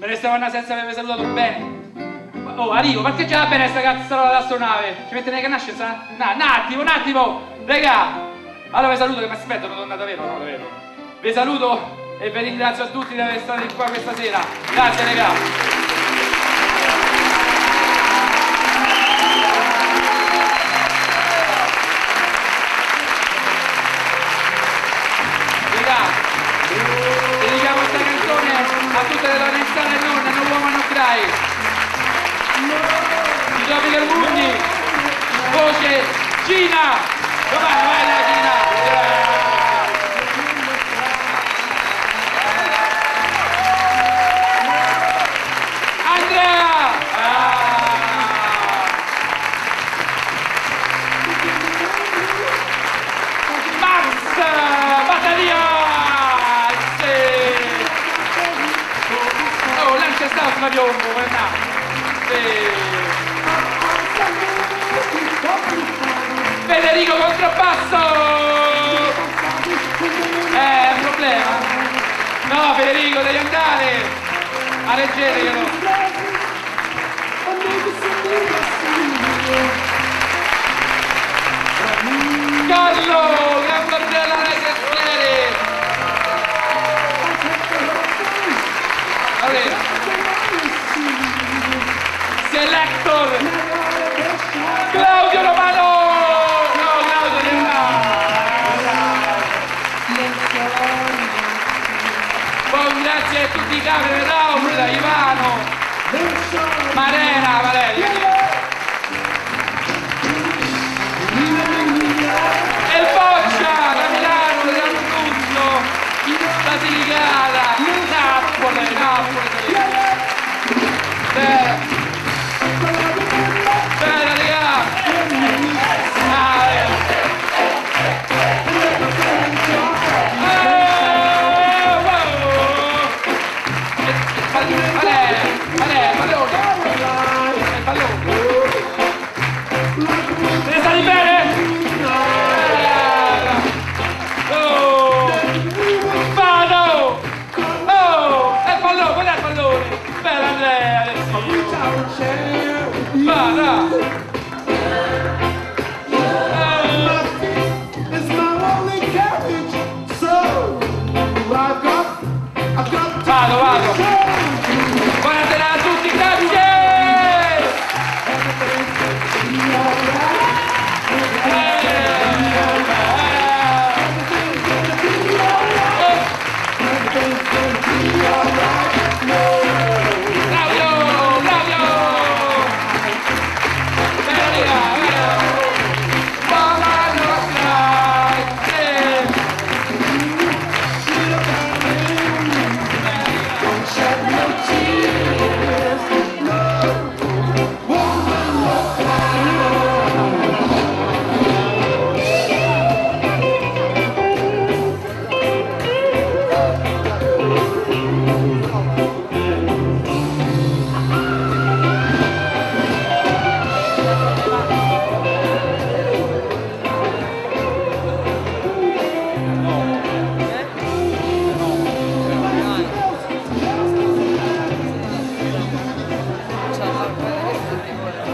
Me ne stiamo andando senza avermi salutato bene. Oh, arrivo, parcheggiala bene sta cazzarola d'astronave. Ci mette nei ganasci, sa? Un attimo, raga. Allora vi saluto che mi aspetto, non tornate davvero, no, davvero. Vi saluto e vi ringrazio a tutti di aver stato qua questa sera. Grazie, raga. Dedichiamo questa canzone a tutte le donne anziane e nonne, no woman no cry. Di Tropical Mundi, voce Gina. Domani vai la Gina. Sulla piombo, guarda. Federico contrabbasso! Un problema. No, Federico, devi andare! Arreggeteglielo! Carlo! Gran Barcella alle cassiere! Allora. Selector Claudio Romano! No, Claudio devi andare! Poi grazie a tutti i camere, Laura, Ivano, Marena, Valeria e il Boccia da Milano, da Bruzzo, Basilicata, Napoli. Bella raga! Te ne stai bene? Vado! Oh! È il pallone, qual è il pallone? Bella Andrea, adesso! Vada! Vado! Buonasera a tutti, grazie!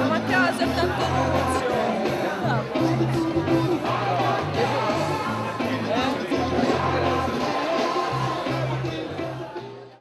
Ma a casa è tanto